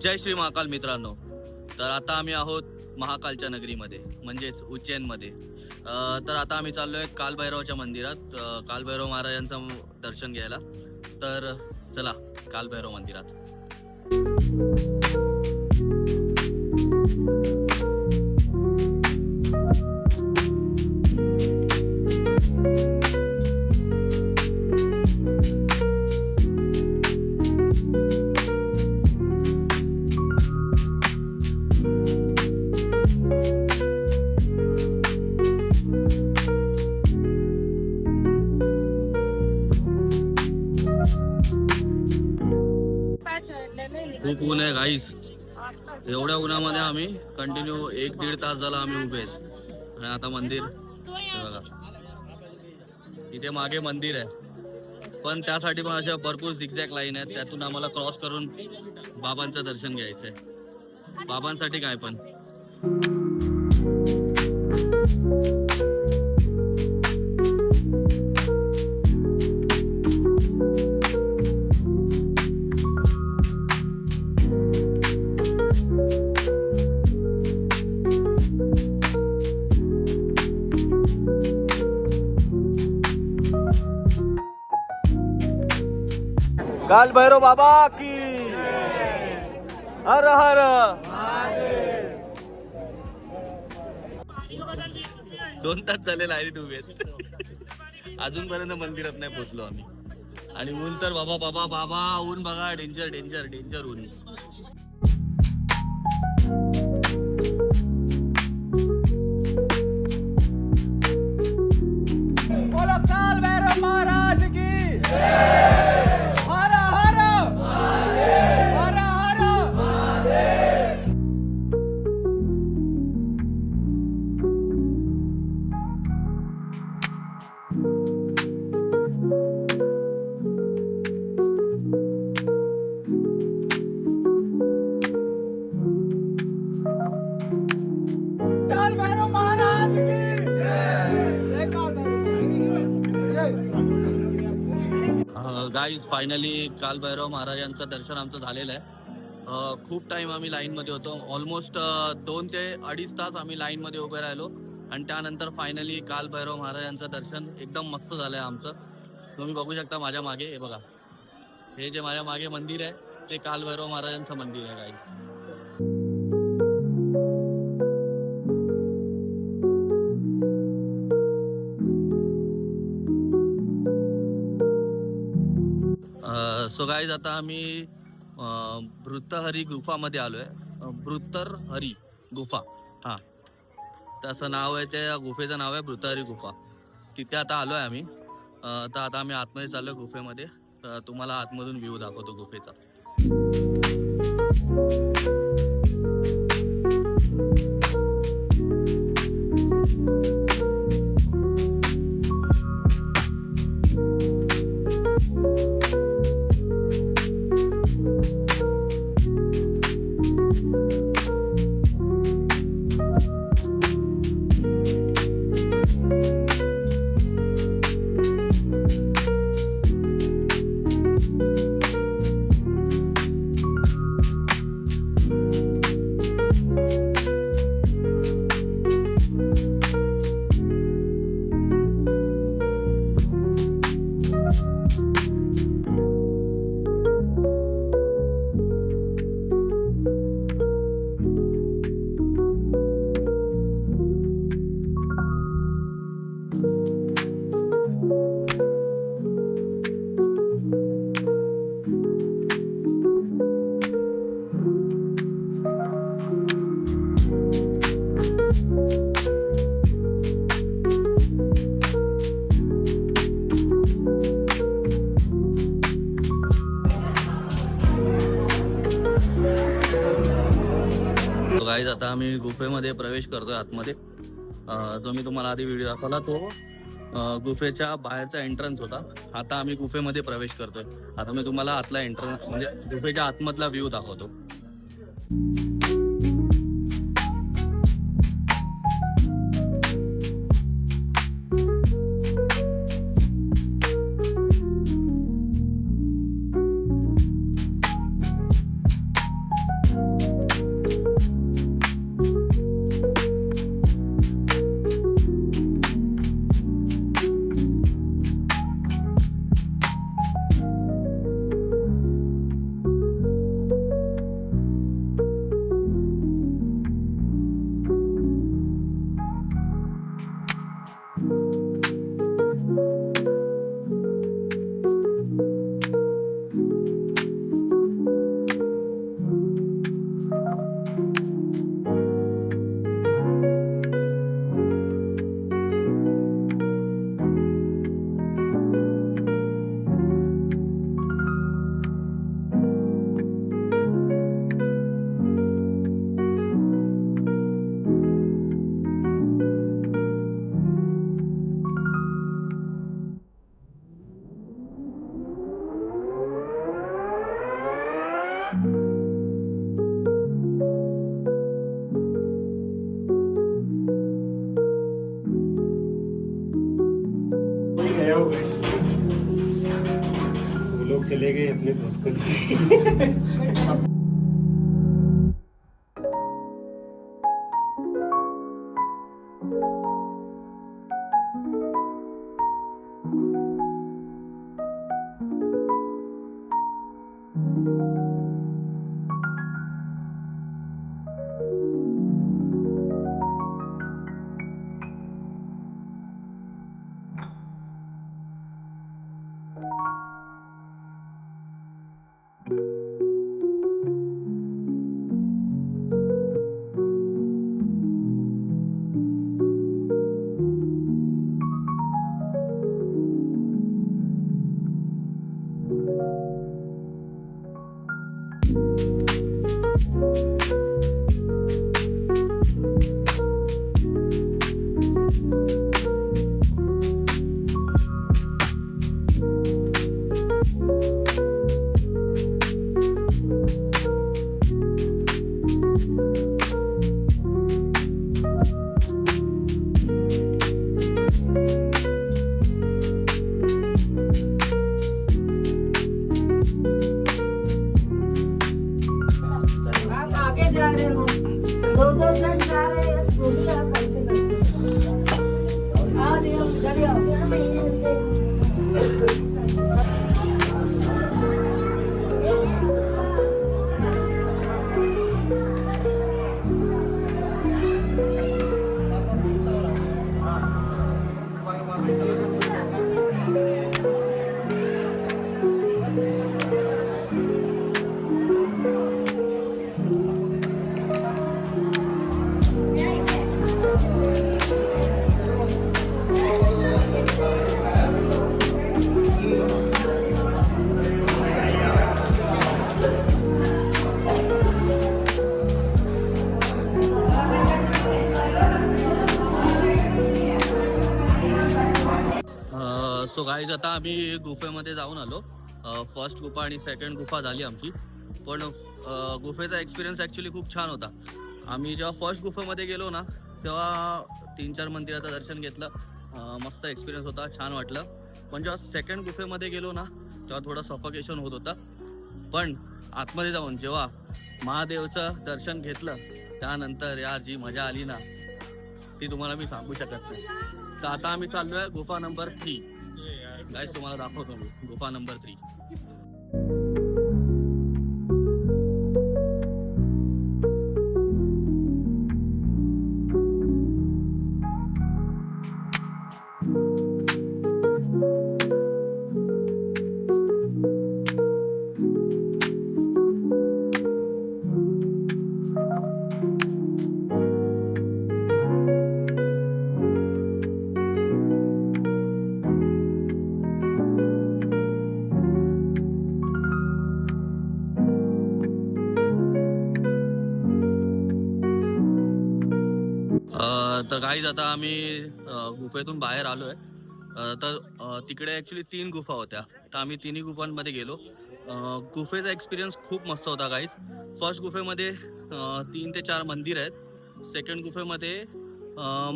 जय श्री महाकाल मित्रांनो. तर आता आम्ही आहोत महाकालच्या नगरीमध्ये म्हणजेच उज्जैनमध्ये. तर आता आम्ही चाललोय कालभैरवच्या मंदिरात, कालभैरव महाराजांचं दर्शन घ्यायला. तर चला कालभैरव मंदिरात. खूप ऊन आहे गाईस. एवढ्या उन्हामध्ये आम्ही कंटिन्यू 1-1.5 तास झाला आम्ही उभे आहेत. आणि आता मंदिर बघा, इथे मागे मंदिर आहे, पण त्यासाठी पण अशा भरपूर झिगझॅग लाईन आहेत. त्यातून आम्हाला क्रॉस करून बाबांचं दर्शन घ्यायचंय. बाबांसाठी काय पण. कालभैरव बाबा की हर हर. दोन तास झाले लाईनीत उभे आहेत. अजूनपर्यंत मंदिरात नाही पोहोचलो आम्ही. आणि ऊन तर बाबा बाबा बाबा ऊन बघा, डेंजर डेंजर डेंजर ऊन. बोलो कालभैरव महाराज की हर हर हर हर. कालभैरव महाराज की जय. गाईज फायनली कालभैरव महाराजांचं दर्शन आमचं झालेलं आहे. खूप टाइम आम्ही लाईनमध्ये होतो. ऑलमोस्ट 2 ते 2.5 तास आम्ही लाईनमध्ये उभे राहिलो. आणि त्यानंतर फायनली कालभैरव महाराजांचं दर्शन एकदम मस्त झालं आहे आमचं. तुम्ही बघू शकता माझ्या मागे, हे बघा, हे जे माझ्या मागे मंदिर आहे ते कालभैरव महाराजांचं मंदिर आहे गाईज. सो गाईज आता आम्ही भृतहरी गुफामध्ये आलो आहे. भृतहरी गुफा, हां तसं नाव आहे. त्या गुफेचं नाव आहे भृतहरी गुफा. तिथे आता आलो आहे आम्ही. तर आता आम्ही आतमध्ये चाललो आहे गुफेमध्ये. तर तुम्हाला आतमधून व्ह्यू दाखवतो गुफेचा. गाईज आता आम्ही गुफेमध्ये प्रवेश करतोय आतमध्ये. जो मी तुम्हाला आधी व्हिडिओ दाखवला तो गुफेच्या बाहेरचा एंट्रन्स होता. आता आम्ही गुफेमध्ये प्रवेश करतोय. आता मी तुम्हाला आतला एंट्रन्स म्हणजे गुफेच्या आतमधला व्ह्यू दाखवतो. वो लोग चले गए अपने दोस्त को आप आगे जा रहे हो, दो दो जन जा रहे हैं, वो भी आप ऐसे करते हो। आ रहे हो, चले आओ। सो गाईज आता आम्ही गुफेमध्ये जाऊन आलो. फर्स्ट गुफा आणि सेकंड गुफा झाली आमची. पण गुफेचा एक्सपिरियन्स ॲक्च्युली खूप छान होता. आम्ही जेव्हा फर्स्ट गुफेमध्ये गेलो ना तेव्हा 3-4 मंदिराचं दर्शन घेतलं. मस्त एक्सपिरियन्स होता, छान वाटलं. पण जेव्हा सेकंड गुफेमध्ये गेलो ना तेव्हा थोडं सफोकेशन होत होतं. पण आतमध्ये जाऊन जेव्हा महादेवचं दर्शन घेतलं त्यानंतर यार जी मजा आली ना ती तुम्हाला मी सांगू शकत नाही. तर आता आम्ही चाललो आहे गुफा नंबर 3. गाईस तुम्हाला दाखवतो मी गुफा नंबर 3. तर गाईज आता आम्ही गुफेतून बाहेर आलो आहे. तर तिकडे ॲक्च्युली 3 गुफा होत्या. तर आम्ही तिन्ही गुफांमध्ये गेलो. गुफेचा एक्सपिरियन्स खूप मस्त होता गाईज. फर्स्ट गुफेमध्ये 3 ते 4 मंदिर आहेत. सेकंड गुफेमध्ये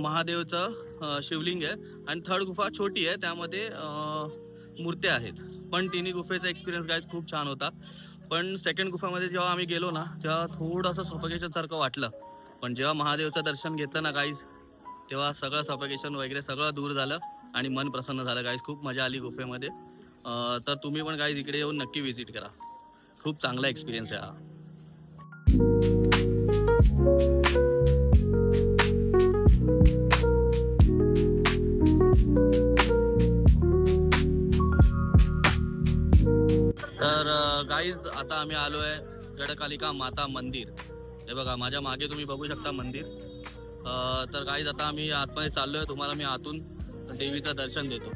महादेवचं शिवलिंग आहे. आणि थर्ड गुफा छोटी आहे, त्यामध्ये मूर्त्या आहेत. पण तिन्ही गुफेचा एक्सपिरियन्स गाईज खूप छान होता. पण सेकंड गुफामध्ये जेव्हा आम्ही गेलो ना तेव्हा थोडंसं सफोकेशन सारखं वाटलं. पण जेव्हा महादेवचं दर्शन घेतलं ना गाईज तेव्हा सगळं सफोकेशन वगैरे सगळं दूर झालं आणि मन प्रसन्न झालं गाईज. खूप मजा आली गुफेमध्ये. तर तुम्ही पण गाईज इकडे येऊन नक्की व्हिजिट करा. खूप चांगला एक्सपिरियन्स आहे हा. तर गाईज आता आम्ही आलो आहे गडकालिका माता मंदिर. हे बघा माझ्या मागे तुम्ही बघू शकता मंदिर. तर गाईज आता आम्ही आतमध्ये चाललोय. तुम्हाला मी आतून देवीचं दर्शन देतो.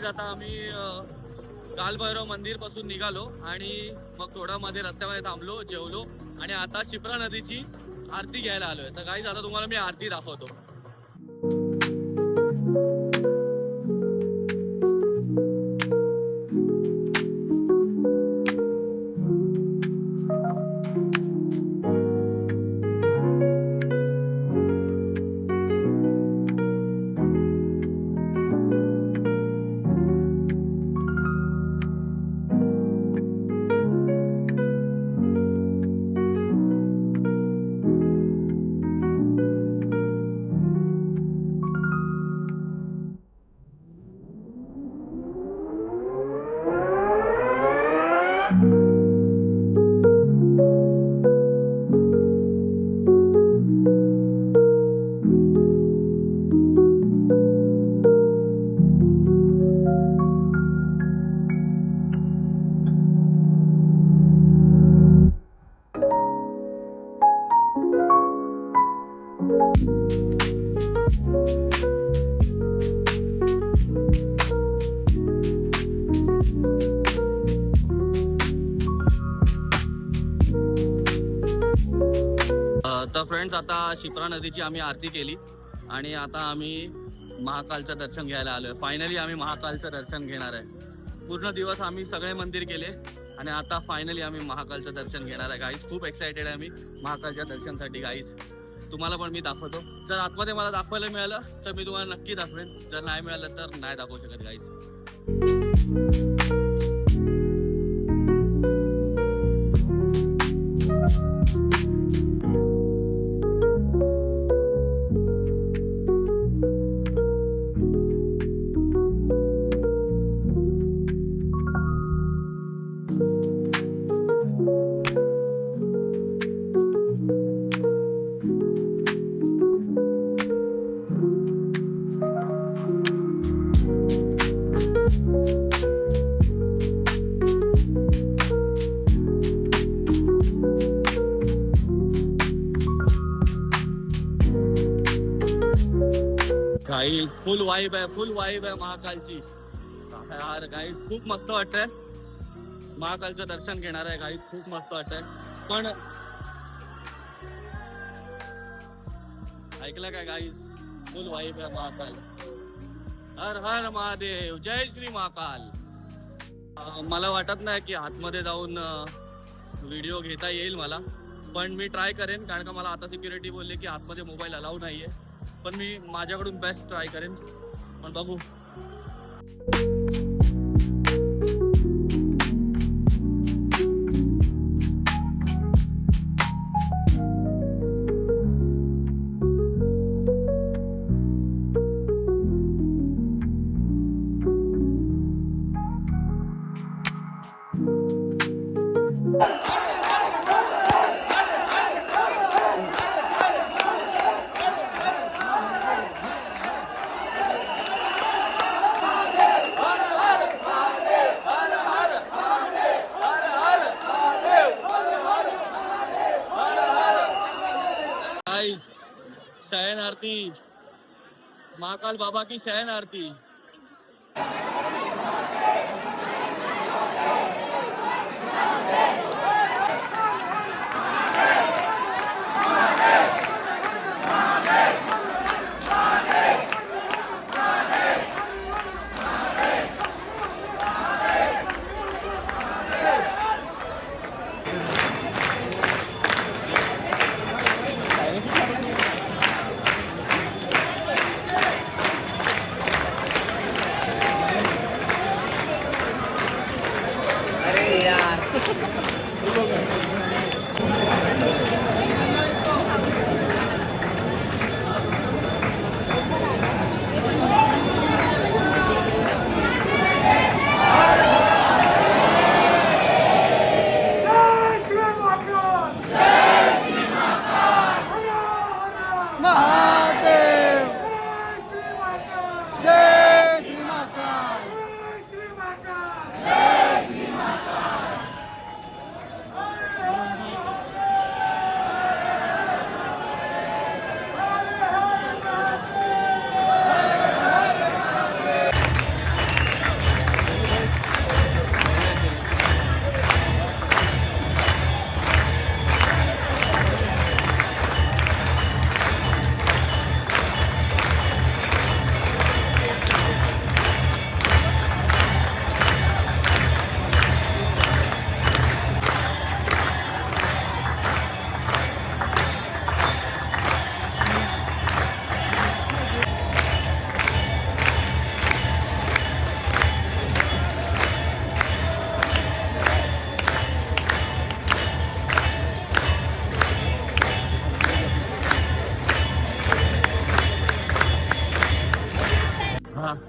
आता आम्ही कालभैरव मंदिर पासून निघालो आणि मग थोडा मध्ये रस्त्यामध्ये थांबलो, जेवलो आणि आता शिप्रा नदीची आरती घ्यायला आलोय. तर गाईज आता तुम्हाला मी आरती दाखवतो. तर फ्रेंड्स, आता शिप्रा नदीची आम्ही आरती केली आणि आता आम्ही महाकालचं दर्शन घ्यायला आलोय. फायनली आम्ही महाकालचं दर्शन घेणार आहे. पूर्ण दिवस आम्ही सगळे मंदिर केले आणि आता फायनली आम्ही महाकालचं दर्शन घेणार आहे. गाईस खूप एक्साइटेड आहे मी महाकालच्या दर्शनसाठी. गाईस तुम्हाला पण मी दाखवतो. जर आतमध्ये मला दाखवायला मिळालं तर मी तुम्हाला नक्की दाखवेन, जर नाही मिळालं तर नाही दाखवू शकत गाईस. गाईज फुल वाईब आहे महाकालची. यार गाईज खूप मस्त वाटतंय. महाकालचं दर्शन घेणार आहे गाईज, खूप मस्त वाटतंय. पण ऐकलं काय गाईज, फुल वाईब आहे महाकाल. हर हर महादेव, जय श्री महाकाल. मला वाटत नाही की आतमध्ये जाऊन व्हिडिओ घेता येईल मला, पण मी ट्राय करेन, कारण का मला आता सिक्युरिटी बोलले की आतमध्ये मोबाईल अलाउ नाहीये. पण मी माझ्याकडून बेस्ट ट्राय करेन, पण बघू. शयन आरती, महाकाल बाबा की शयन आरती.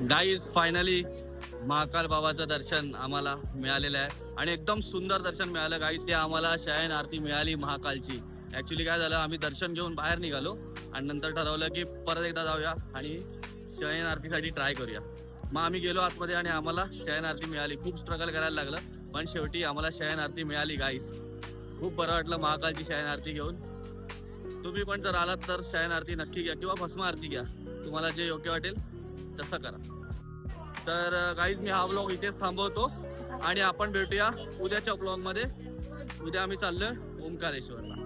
गाईज फायनली महाकाल बाबाचं दर्शन आम्हाला मिळालेलं आहे आणि एकदम सुंदर दर्शन मिळालं गाईज. ते आम्हाला शयन आरती मिळाली महाकालची. ॲक्च्युली काय झालं, आम्ही दर्शन घेऊन बाहेर निघालो आणि नंतर ठरवलं की परत एकदा जाऊया आणि शयन आरतीसाठी ट्राय करूया. मग आम्ही गेलो आतमध्ये आणि आम्हाला शयन आरती मिळाली. खूप स्ट्रगल करायला लागलं पण शेवटी आम्हाला शयन आरती मिळाली गाईज. खूप बरं वाटलं महाकालची शयन आरती घेऊन. तुम्ही पण जर आलात तर शयन आरती नक्की घ्या किंवा भस्म आरती घ्या, तुम्हाला जे योग्य वाटेल तसं करा. तर गाईज मी हा व्लॉग इथेच थांबवतो आणि आपण भेटूया उद्याच्या व्लॉगमध्ये. उद्या आम्ही चाललोय ओंकारेश्वरला.